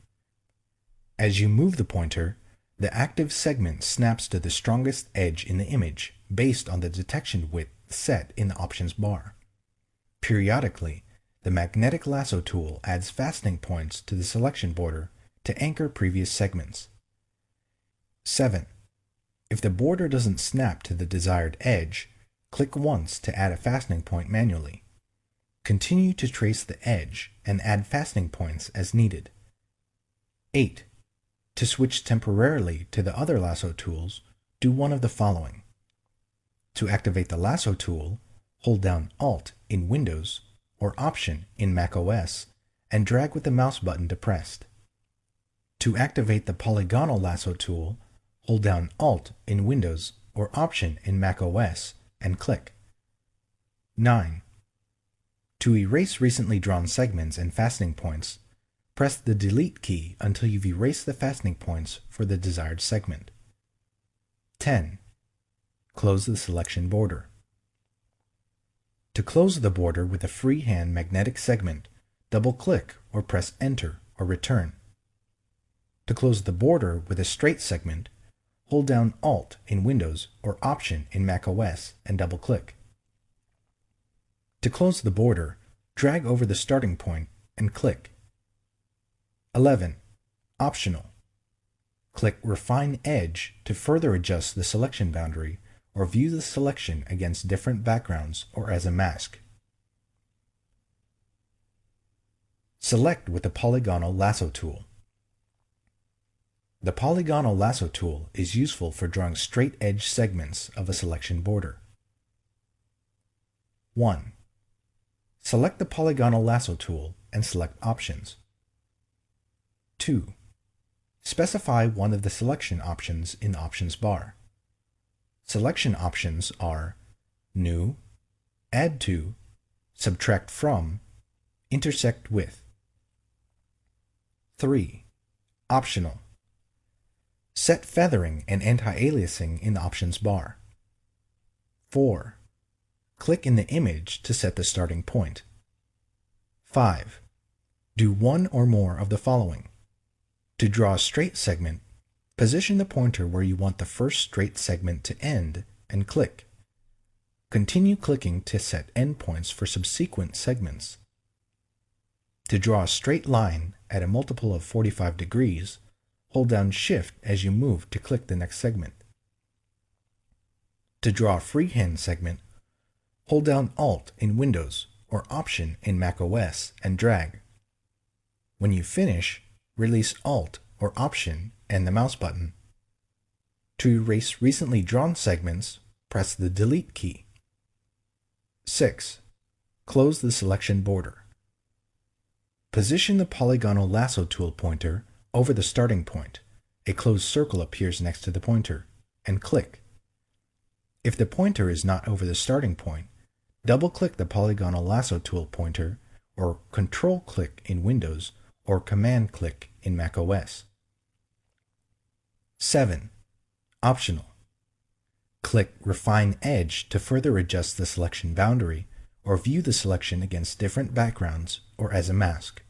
As you move the pointer, the active segment snaps to the strongest edge in the image based on the detection width set in the options bar. Periodically, the magnetic lasso tool adds fastening points to the selection border to anchor previous segments. 7. If the border doesn't snap to the desired edge, click once to add a fastening point manually. Continue to trace the edge and add fastening points as needed. 8. To switch temporarily to the other lasso tools, do one of the following. To activate the lasso tool, hold down Alt in Windows or Option in macOS and drag with the mouse button depressed. To activate the polygonal lasso tool, hold down Alt in Windows or Option in macOS and click. 9. To erase recently drawn segments and fastening points, press the Delete key until you've erased the fastening points for the desired segment. 10. Close the selection border. To close the border with a freehand magnetic segment, double-click or press Enter or Return. To close the border with a straight segment, hold down Alt in Windows or Option in macOS and double-click. To close the border, drag over the starting point and click. 11. Optional. Click Refine Edge to further adjust the selection boundary or view the selection against different backgrounds or as a mask. Select with the polygonal lasso tool. The polygonal lasso tool is useful for drawing straight edge segments of a selection border. 1. Select the polygonal lasso tool and select Options. 2. Specify one of the selection options in the options bar. Selection options are New, Add to, Subtract from, Intersect with. 3. Optional. Set feathering and anti-aliasing in the options bar. 4. Click in the image to set the starting point. 5. Do one or more of the following. To draw a straight segment, position the pointer where you want the first straight segment to end and click. Continue clicking to set endpoints for subsequent segments. To draw a straight line at a multiple of 45 degrees, hold down Shift as you move to click the next segment. To draw a freehand segment, hold down Alt in Windows or Option in macOS and drag. When you finish, release Alt or Option and the mouse button. To erase recently drawn segments, press the Delete key. 6. Close the selection border. Position the polygonal lasso tool pointer over the starting point. A closed circle appears next to the pointer, and click. If the pointer is not over the starting point, double-click the polygonal lasso tool pointer or Control-click in Windows or Command-click in macOS. 7. optional. Click Refine Edge to further adjust the selection boundary or view the selection against different backgrounds or as a mask.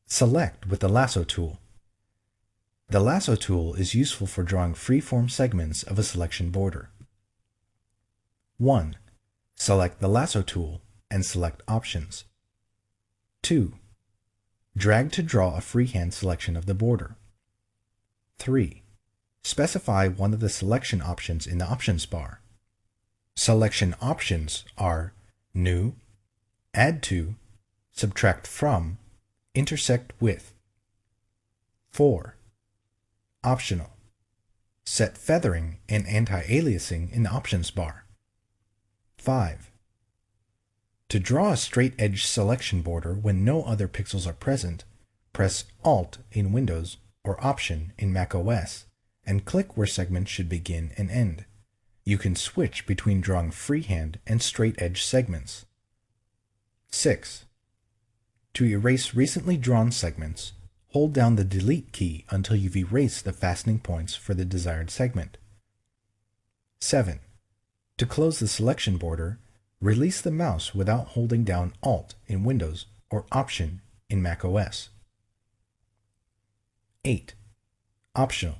Select with the Lasso tool. The Lasso tool is useful for drawing free-form segments of a selection border. 1. Select the Lasso tool and select Options. 2. Drag to draw a freehand selection of the border. 3. Specify one of the selection options in the options bar. Selection options are New, Add to, Subtract from, Intersect with. 4. Optional. Set feathering and anti-aliasing in the options bar. 5. To draw a straight edge selection border when no other pixels are present, press Alt in Windows or Option in macOS and click where segments should begin and end. You can switch between drawing freehand and straight edge segments. 6. To erase recently drawn segments, hold down the Delete key until you've erased the fastening points for the desired segment. 7. To close the selection border, release the mouse without holding down Alt in Windows or Option in macOS. 8. Optional.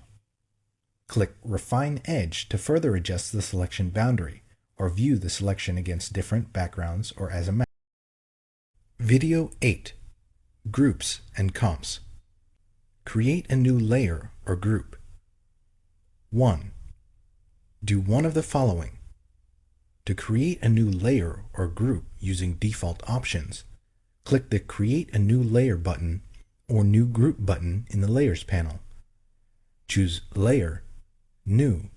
Click Refine Edge to further adjust the selection boundary or view the selection against different backgrounds or as a mask. Video 8. Groups and Comps. Create a new layer or group. 1. Do one of the following. To create a new layer or group using default options, click the Create a New Layer button or New Group button in the Layers panel. Choose Layer, New,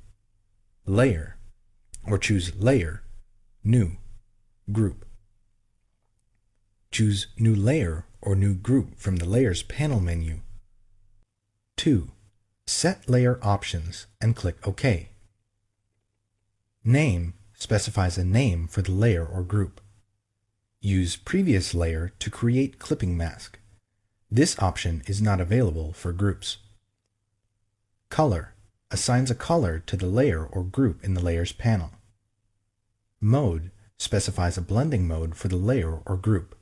Layer, or choose Layer, New, Group. Choose New Layer or New Group from the Layers panel menu. 2. Set Layer Options and click OK. Name specifies a name for the layer or group. Use Previous Layer to create clipping mask. This option is not available for groups. Color assigns a color to the layer or group in the Layers panel. Mode specifies a blending mode for the layer or group.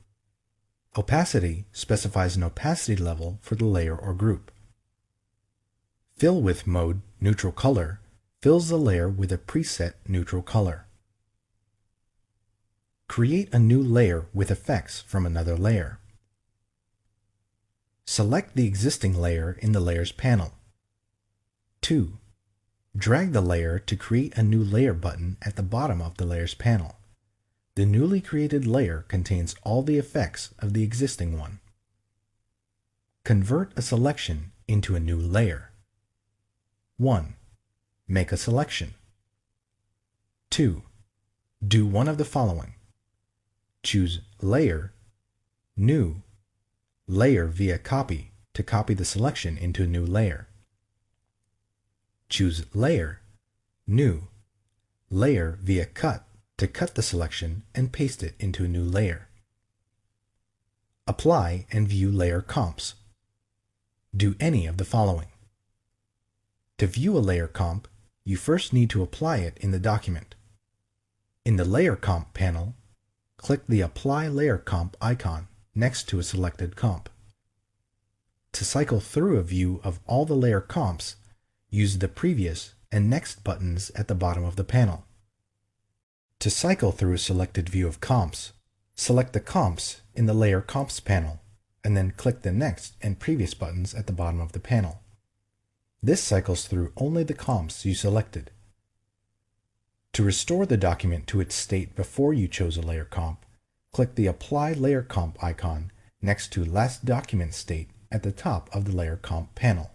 Opacity specifies an opacity level for the layer or group. Fill with mode, neutral color, fills the layer with a preset neutral color. Create a new layer with effects from another layer. Select the existing layer in the Layers panel. 2. Drag the layer to create a new layer button at the bottom of the Layers panel. The newly created layer contains all the effects of the existing one. Convert a selection into a new layer. 1. Make a selection. 2. Do one of the following. Choose Layer, New, Layer via Copy to copy the selection into a new layer. Choose Layer, New, Layer via Cut to cut the selection and paste it into a new layer. Apply and view layer comps. Do any of the following. To view a layer comp, you first need to apply it in the document. In the Layer Comp panel, click the Apply Layer Comp icon next to a selected comp. To cycle through a view of all the layer comps, use the Previous and Next buttons at the bottom of the panel. To cycle through a selected view of comps, select the comps in the Layer Comps panel, and then click the Next and Previous buttons at the bottom of the panel. This cycles through only the comps you selected. To restore the document to its state before you chose a layer comp, click the Apply Layer Comp icon next to Last Document State at the top of the Layer Comp panel.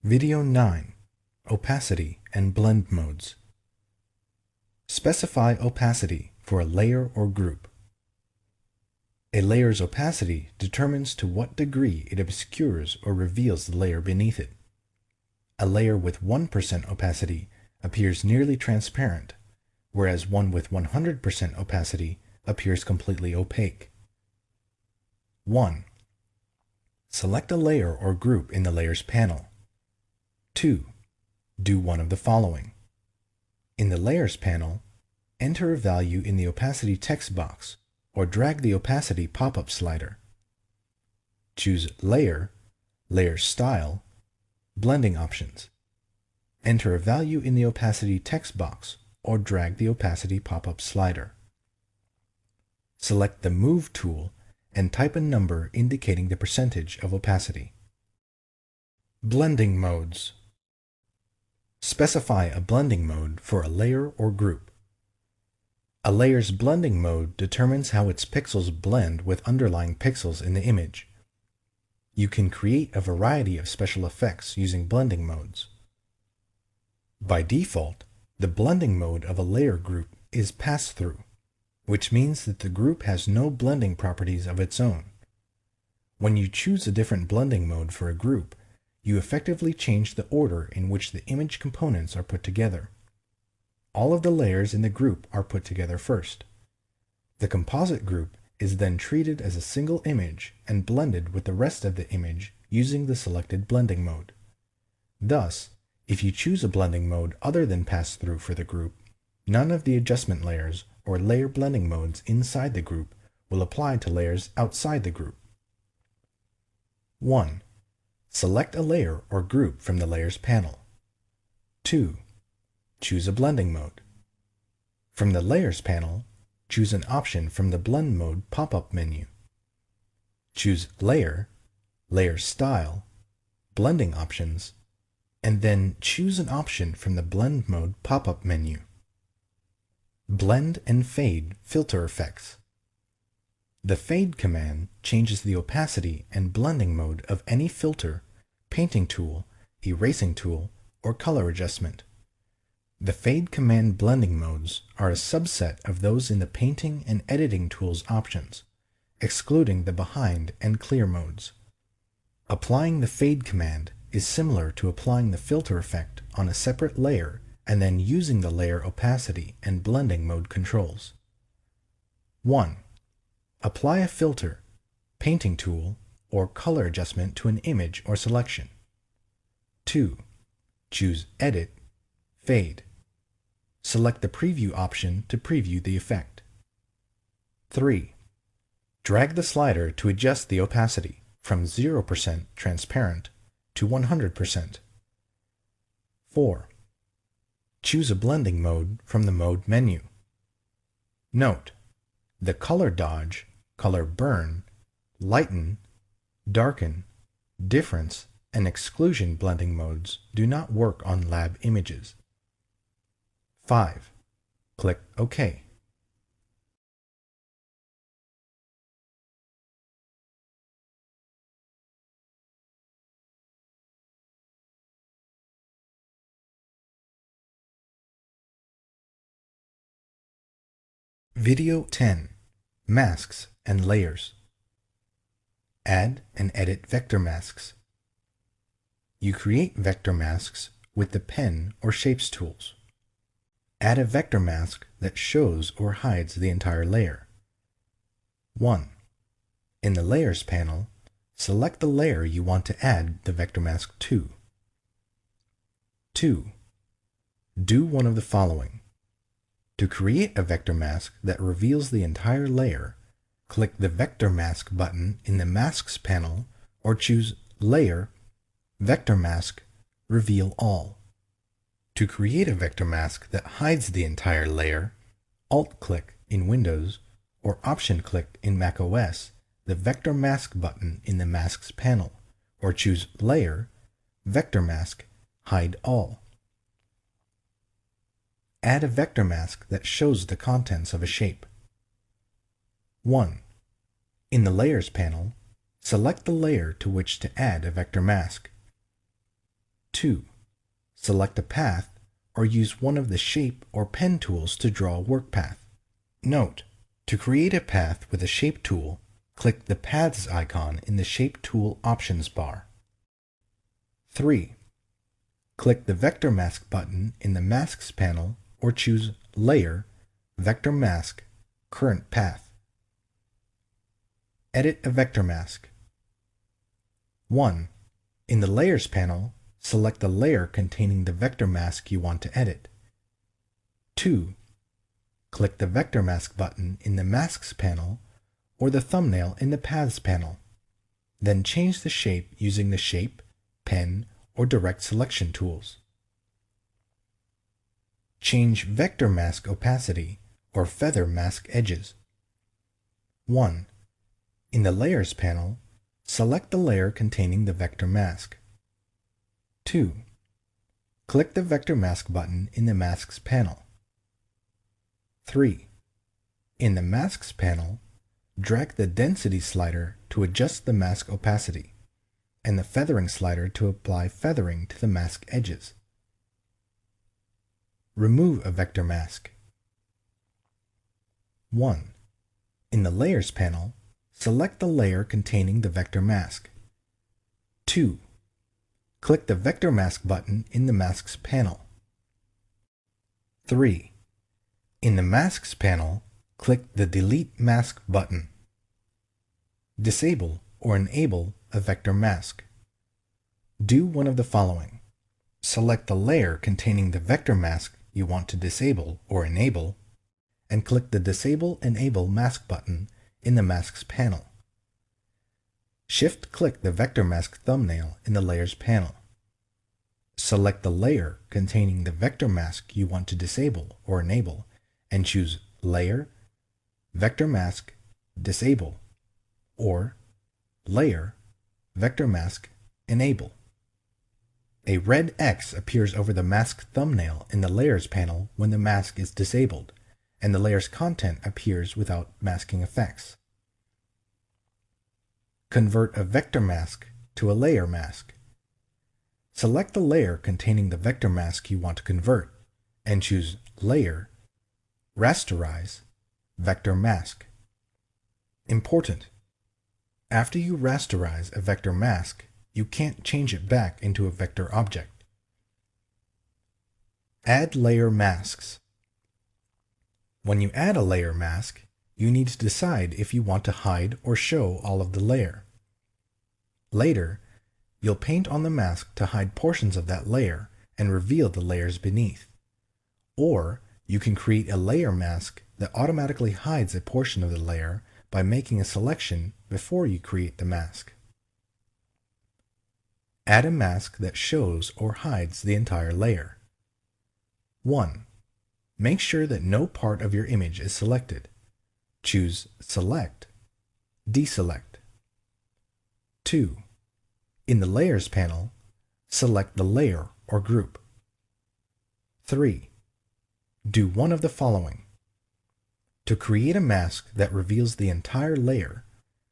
Video 9. Opacity and Blend Modes. Specify opacity for a layer or group. A layer's opacity determines to what degree it obscures or reveals the layer beneath it. A layer with 1% opacity appears nearly transparent, whereas one with 100% opacity appears completely opaque. 1. Select a layer or group in the Layers panel. 2. Do one of the following. In the Layers panel, enter a value in the opacity text box or drag the opacity pop-up slider. Choose Layer, Layer Style, Blending Options. Enter a value in the opacity text box or drag the opacity pop-up slider. Select the Move tool and type a number indicating the percentage of opacity. Blending modes. Specify a blending mode for a layer or group. A layer's blending mode determines how its pixels blend with underlying pixels in the image. You can create a variety of special effects using blending modes. By default, the blending mode of a layer group is pass-through, which means that the group has no blending properties of its own. When you choose a different blending mode for a group, you effectively change the order in which the image components are put together. All of the layers in the group are put together first. The composite group is then treated as a single image and blended with the rest of the image using the selected blending mode. Thus, if you choose a blending mode other than pass-through for the group, none of the adjustment layers or layer blending modes inside the group will apply to layers outside the group. 1. Select a layer or group from the Layers panel. 2. Choose a blending mode. From the Layers panel, choose an option from the Blend Mode pop-up menu. Choose Layer, Layer Style, Blending Options, and then choose an option from the Blend Mode pop-up menu. Blend and Fade filter effects. The Fade command changes the opacity and blending mode of any filter, painting tool, erasing tool, or color adjustment. The Fade command blending modes are a subset of those in the painting and editing tools options, excluding the behind and clear modes. Applying the Fade command is similar to applying the filter effect on a separate layer and then using the layer opacity and blending mode controls. 1. Apply a filter, painting tool, or color adjustment to an image or selection. 2. Choose Edit, Fade. Select the Preview option to preview the effect. 3. Drag the slider to adjust the opacity from 0% transparent to 100%. 4. Choose a blending mode from the Mode menu. Note: the Color Dodge, Color Burn, Lighten, Darken, Difference, and Exclusion blending modes do not work on lab images. 5. Click OK. Video 10. Masks and Layers. Add and edit vector masks. You create vector masks with the Pen or Shapes tools. Add a vector mask that shows or hides the entire layer. 1. In the Layers panel, select the layer you want to add the vector mask to. 2. Do one of the following. To create a vector mask that reveals the entire layer, click the Vector Mask button in the Masks panel or choose Layer, Vector Mask, Reveal All. To create a vector mask that hides the entire layer, Alt-click in Windows or Option-click in macOS the Vector Mask button in the Masks panel or choose Layer, Vector Mask, Hide All. Add a vector mask that shows the contents of a shape. 1. In the Layers panel, select the layer to which to add a vector mask. 2. Select a path or use one of the Shape or Pen tools to draw a work path. Note: to create a path with a Shape tool, click the Paths icon in the Shape Tool Options bar. 3. Click the Vector Mask button in the Masks panel or choose Layer, Vector Mask, Current Path. Edit a vector mask. 1. In the Layers panel, select the layer containing the vector mask you want to edit. 2. Click the Vector Mask button in the Masks panel or the thumbnail in the Paths panel. Then change the shape using the Shape, Pen, or Direct Selection tools. Change Vector Mask opacity or feather mask edges. 1. In the Layers panel, select the layer containing the vector mask. 2. Click the Vector Mask button in the Masks panel. 3. In the Masks panel, drag the Density slider to adjust the mask opacity, and the Feathering slider to apply feathering to the mask edges. Remove a vector mask. 1. In the Layers panel, select the layer containing the vector mask. 2. Click the Vector Mask button in the Masks panel. 3. In the Masks panel, click the Delete Mask button. Disable or enable a vector mask. Do one of the following. Select the layer containing the vector mask you want to disable or enable, and click the Disable Enable Mask button in the Masks panel. Shift-click the vector mask thumbnail in the Layers panel. Select the layer containing the vector mask you want to disable or enable, and choose Layer, Vector Mask, Disable, or Layer, Vector Mask, Enable. A red X appears over the mask thumbnail in the Layers panel when the mask is disabled, and the layer's content appears without masking effects. Convert a vector mask to a layer mask. Select the layer containing the vector mask you want to convert, and choose Layer, Rasterize, Vector Mask. Important: after you rasterize a vector mask, you can't change it back into a vector object. Add layer masks. When you add a layer mask, you need to decide if you want to hide or show all of the layer. Later, you'll paint on the mask to hide portions of that layer and reveal the layers beneath. Or you can create a layer mask that automatically hides a portion of the layer by making a selection before you create the mask. Add a mask that shows or hides the entire layer. 1. Make sure that no part of your image is selected. Choose Select, Deselect. 2. In the Layers panel, select the layer or group. 3. Do one of the following. To create a mask that reveals the entire layer,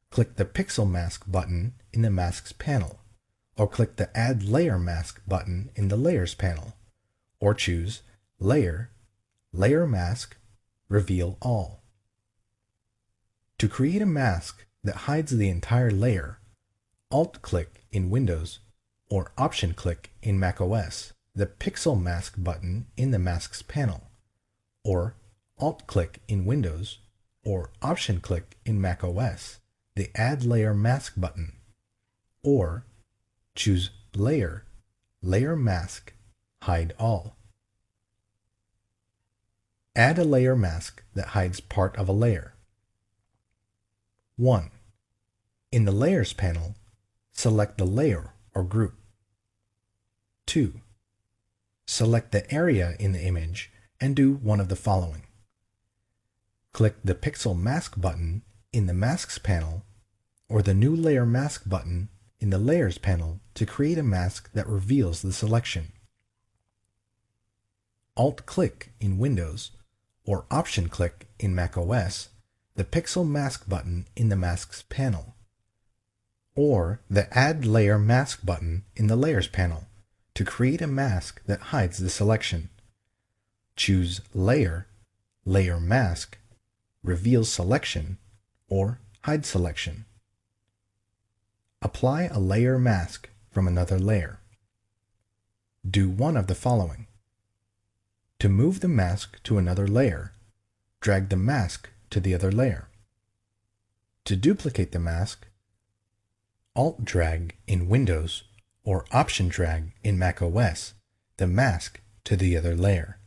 click the Pixel Mask button in the Masks panel, or click the Add Layer Mask button in the Layers panel, or choose Layer, Layer Mask, Reveal All. To create a mask that hides the entire layer, Alt-click in Windows or Option-click in macOS the Pixel Mask button in the Masks panel, or Alt-click in Windows or Option-click in macOS the Add Layer Mask button, or choose Layer, Layer Mask, Hide All. Add a layer mask that hides part of a layer. 1. In the Layers panel, select the layer or group. 2. Select the area in the image and do one of the following. Click the Pixel Mask button in the Masks panel or the New Layer Mask button in the Layers panel to create a mask that reveals the selection. Alt-click in Windows or Option-click in macOS the Pixel Mask button in the Masks panel, or the Add Layer Mask button in the Layers panel to create a mask that hides the selection. Choose Layer, Layer Mask, Reveal Selection, or Hide Selection. Apply a layer mask from another layer. Do one of the following. To move the mask to another layer, drag the mask to the other layer. To duplicate the mask, Alt-drag in Windows or Option-drag in macOS the mask to the other layer.